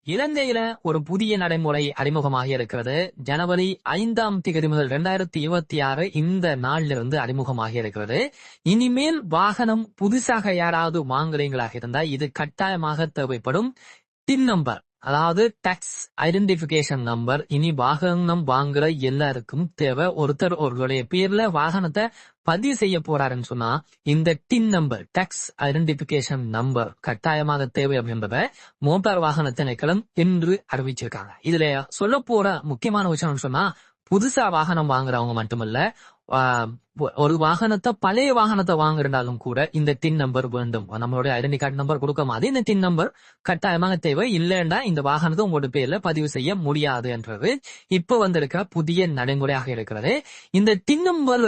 இலங்கையில ஒரு புதிய நடைமுறை அறிமுகமாக இருக்கிறது. ஜனவரி 5ஆம் தேதி முதல் 2026 இந்த நாளிலிருந்து அறிமுகமாக இருக்கிறது. இனிமேல் வாகனம் புதுசாக யாராவது வாங்குறீங்களாக இருந்தா இது கட்டாயமாக தேவைப்படும் டின் நம்பர், அதாவது டாக்ஸ் ஐடென்டிபிகேஷன் நம்பர். இனி வாகனம் வாங்குற எல்லாருக்கும் தேவை. ஒருத்தர் ஒருவருடைய பேர்ல வாகனத்தை பதிவு செய்ய போறாருன்னு சொன்னா இந்த TIN number, tax identification number கட்டாயமாக தேவை அப்படின்றத மோட்டார் வாகன திணைக்களம் என்று அறிவிச்சிருக்காங்க. இதுல சொல்ல போற முக்கியமான விஷயம் சொன்னா, புதுசா வாகனம் வாங்குறவங்க மட்டுமல்ல, ஒரு வாகனத்தை பழைய வாகனத்தை வாங்குறாலும் கூட இந்த டின் நம்பர் வேண்டும். நம்மளுடைய ஐடென்டி கார்டு நம்பர் கொடுக்க மாதிரி இந்த டின் நம்பர் கட்டாயமாக தேவை. இல்லைன்னா இந்த வாகனத்தை உங்களோட பேர்ல பதிவு செய்ய முடியாது என்றது இப்ப வந்திருக்க புதிய நடைமுறையாக இருக்கிறது. இந்த டின் நம்பர்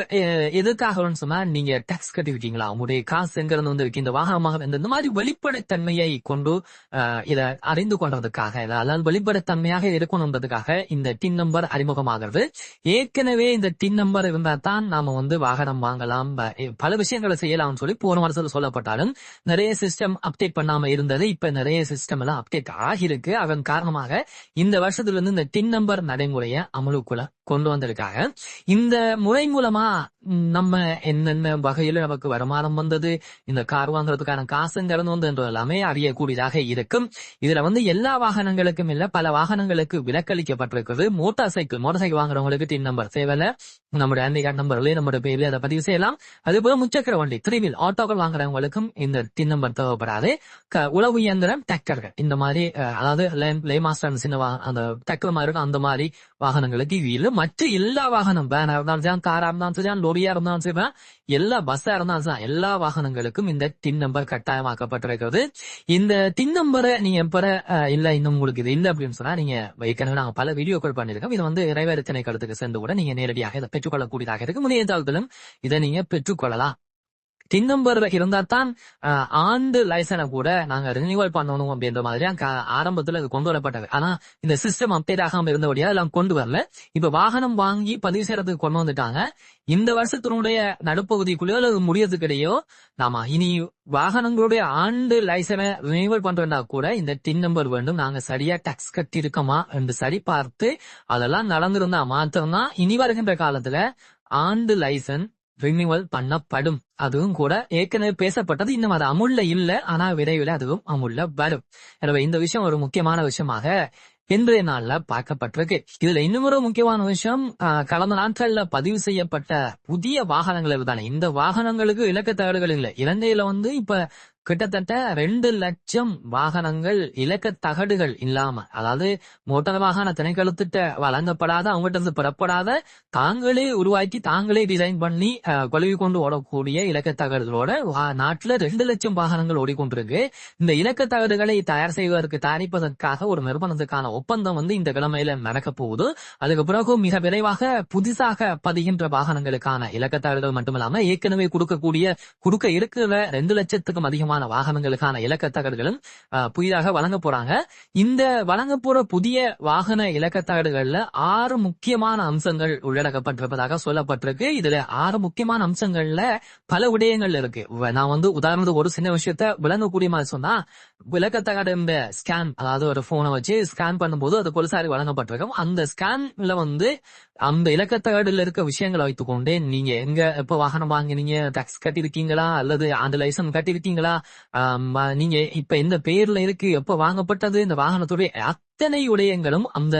எதுக்காக சொன்னா, நீங்க டாக்ஸ் கட்டிவிட்டீங்களா, உங்களுடைய காசு எங்க இருந்து வந்து இந்த வாகனமாக இந்த மாதிரி வெளிப்படைத்தன்மையை கொண்டு இதை அறிந்து கொண்டதுக்காக, அதாவது வெளிப்படைத்தன்மையாக இருக்கணுன்றதுக்காக இந்த டின் நம்பர் அறிமுகமாகிறது. ஏற்கனவே இந்த டின் நம்பர் இருந்தா தான் நாம வாகனம் வாங்கலாம், பல விஷயங்களை செய்யலாம்னு சொல்லி போன வருஷத்துல சொல்லப்பட்டாலும் நிறைய சிஸ்டம் அப்டேட் பண்ணாம இருந்தது. இப்ப நிறைய சிஸ்டம் எல்லாம் அப்டேட் ஆகிருக்கு. அதன் காரணமாக இந்த வருஷத்துல இருந்து இந்த டின் நம்பர் நடைமுறையை அமலுக்குள்ள கொண்டு வந்திருக்காங்க. இந்த முறை மூலமா நம்ம என்னென்ன வகையில நமக்கு வருமானம் வந்தது, இந்த கார் வாங்குறதுக்கான காசுங்கிறது என்று எல்லாமே அறியக்கூடியதாக இருக்கும். இதுல எல்லா வாகனங்களுக்கும் இல்ல, பல வாகனங்களுக்கு விலக்களிக்கப்பட்டிருக்கிறது. மோட்டார் சைக்கிள் வாங்குறவங்களுக்கு டின் நம்பர் தேவையில்ல, நம்முடைய ஐடென்டி கார்டு நம்பர்லயே நம்முடைய பேர்ல அதை பதிவு செய்யலாம். அதே போல முச்சக்கர வண்டி, 3 வீல் ஆட்டோக்கள் வாங்குறவங்களுக்கும் இந்த டின் நம்பர் தேவைப்படாது. உழவு இயந்திரம், டிராக்டர்கள், இந்த மாதிரி அதாவது லே மாஸ்டர் சின்ன அந்த டிராக்டர் மாதிரி இருக்கும், அந்த மாதிரி வாகனங்களுக்கு இது. மற்ற எல்லா வாகனம், வேனா இருந்தாலும் சரி, காரா இருந்தாலும் சரி, லோரியா இருந்தாலும் சரி, எல்லா பஸ்ஸா இருந்தாலும் சரி, எல்லா வாகனங்களுக்கும் இந்த டின் நம்பர் கட்டாயமாக்கப்பட்டிருக்கிறது. இந்த டின் நம்பரை நீங்க எப்ப இல்ல இன்னும் உங்களுக்கு இது இல்ல அப்படின்னு சொன்னா, நீங்க ஏற்கனவே நாங்க பல வீடியோக்கள் பண்ணிருக்கோம். இது இறைவேறு திணைக்களத்துக்கு சென்று கூட நீங்க நேரடியாக இதை பெற்றுக்கொள்ளக்கூடியதாக இருக்கு. முனையத்தாளத்திலும் இதை நீங்க பெற்றுக்கொள்ளலாம். டின் நம்பர் இருந்தா தான் ஆண்டு லைசனை கூட நாங்க ரினியூவல் பண்ணணும் அப்படின்ற மாதிரி ஆரம்பத்துல அது கொண்டு வரப்பட்டது. ஆனா இந்த சிஸ்டம் அப்டேட் ஆகாம இருந்தபடியா எல்லாம் கொண்டு வரல. இப்ப வாகனம் வாங்கி பதிவு செய்யறதுக்கு கொண்டு வந்துட்டாங்க. இந்த வருஷத்தினுடைய நடுப்பகுதிக்குள்ளேயோ அல்லது முடியறதுக்கிடையோ நாம இனி வாகனங்களுடைய ஆண்டு லைசனை ரினியூவல் பண்றா கூட இந்த டின் நம்பர் வேண்டும். நாங்க சரியா டாக்ஸ் கட்டி இருக்கோமா என்று சரி பார்த்து அதெல்லாம் நடந்திருந்தா மாத்திரம்தான் இனி வருகின்ற காலத்துல ஆண்டு லைசன் ரினியூவல் பண்ணப்படும். அதுவும் கூட ஏற்கனவே பேசப்பட்டது, இன்னும் அது அமுல்ல இல்ல, ஆனா விரைவில் அதுவும் அமுல்ல வரும். எனவே இந்த விஷயம் ஒரு முக்கியமான விஷயமாக இன்றைய நாள்ல பார்க்கப்பட்டிருக்கு. இதுல இன்னும் ஒரு முக்கியமான விஷயம், கடந்த நாட்கள்ல பதிவு செய்யப்பட்ட புதிய வாகனங்கள் தானே, இந்த வாகனங்களுக்கு இலக்க தகடுகள் இல்லை. இலங்கையில இப்ப கிட்டத்தட்ட 2 லட்சம் வாகனங்கள் இலக்க தகடுகள் இல்லாம, அதாவது மோட்டார் வாகன திணைக்களத்திட்ட வழங்கப்படாத, அவங்ககிட்ட பெறப்படாத, தாங்களே உருவாக்கி தாங்களே டிசைன் பண்ணி கொழுவி கொண்டு ஓடக்கூடிய இலக்க தகடுகளோட நாட்டுல 2 லட்சம் வாகனங்கள் ஓடிக்கொண்டிருக்கு. இந்த இலக்க தகடுகளை தயார் செய்வதற்கு தயாரிப்பதற்காக ஒரு நிறுவனத்துக்கான ஒப்பந்தம் இந்த கிழமையில நடக்க போகுது. அதுக்கு பிறகு மிக விரைவாக புதிதாக பதிகின்ற வாகனங்களுக்கான இலக்க தகடுகள் மட்டுமில்லாம ஏற்கனவே கொடுக்க இருக்கிற 2 லட்சத்துக்கும் அதிகமான வாகனங்களுக்கான இலக்க தகடுகளும் புதிதாக வழங்க போறாங்க. இந்த வழங்க போற புதிய வாகன இலக்க தகடுகள்ல 6 முக்கியமான அம்சங்கள் உள்ளடக்கப்பட்டிருப்பதாக சொல்லப்பட்டிருக்கு. இதுல 6 முக்கியமான அம்சங்கள்ல பல விடயங்கள் இருக்கு. நான் உதாரணத்துக்கு ஒரு சின்ன விஷயத்த விளங்கக்கூடிய மாதிரி சொன்னா, இலக்க தகடு இந்த ஸ்கேன், அதாவது ஒரு போனை வச்சு ஸ்கேன் பண்ணும்போது அது பொலிசாரி வழங்கப்பட்டிருக்கும். அந்த ஸ்கேன்ல அந்த இலக்க தகடுல இருக்க விஷயங்களை வைத்துக்கொண்டே நீங்க எங்க எப்ப வாகனம் வாங்கினீங்க, டாக்ஸ் கட்டிருக்கீங்களா அல்லது அந்த லைசன்ஸ் கட்டிருக்கீங்களா, நீங்க இப்ப எந்த பேர்ல இருக்கு, எப்ப வாங்கப்பட்டது, இந்த வாகனத்துடைய அத்தனை விடயங்களும் அந்த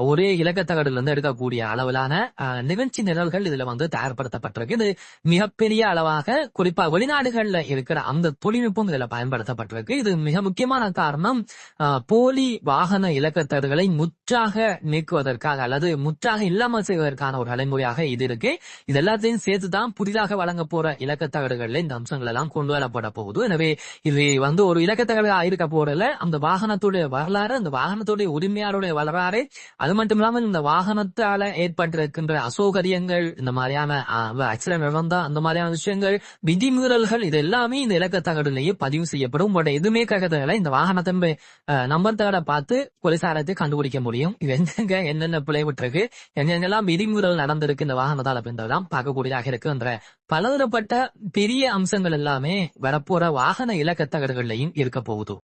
ஒரே இலக்க தகடுல இருந்து எடுக்கக்கூடிய அளவிலான நிகழ்ச்சி நிரல்கள் இதுல தயார்படுத்தப்பட்டிருக்கு. இது மிகப்பெரிய அளவாக குறிப்பா வெளிநாடுகள்ல இருக்கிற அந்த தொழில்நுட்பம் இதுல பயன்படுத்தப்பட்டிருக்கு. இது மிக முக்கியமான காரணம், போலி வாகன இலக்க தகடுகளை முற்றாக நீக்குவதற்காக அல்லது முற்றாக இல்லாமல் செய்வதற்கான ஒரு நடைமுறையாக இது இருக்கு. இது எல்லாத்தையும் சேர்த்துதான் புதிதாக வழங்க போற இலக்க தகடுகள்ல இந்த அம்சங்கள் எல்லாம் கொண்டு வரப்பட போகுது. எனவே இது ஒரு இலக்க தகடு இருக்க போறதுல அந்த வாகனத்துடைய வரலாறு, அந்த வாகனத்துடைய உரிமையாளருடைய வரலாறு, அது மட்டும் இல்லாமல் இந்த வாகனத்தால ஏற்பட்டிருக்கின்ற அசௌகரியங்கள், இந்த மாதிரியான ஆக்சிடென்ட் நடந்தா அந்த மாதிரியான விஷயங்கள், விதிமீறல்கள், இது எல்லாமே இந்த இலக்க தகடுலேயே பதிவு செய்யப்படும். பட் எதுவுமே ககதில்லை. இந்த வாகனத்தை நம்பர் தகட பார்த்து போலீசாரத்தை கண்டுபிடிக்க முடியும். இது என்னென்ன பிழைவிட்டிருக்கு, எங்கெங்கெல்லாம் விதிமீறல் நடந்திருக்கு இந்த வாகனத்தால் அப்படின்றதான் பார்க்கக்கூடியதாக இருக்கு. என்ற பலதரப்பட்ட பெரிய அம்சங்கள் எல்லாமே வரப்போற வாகன இலக்க தகடுகள்லையும் இருக்க போகுது.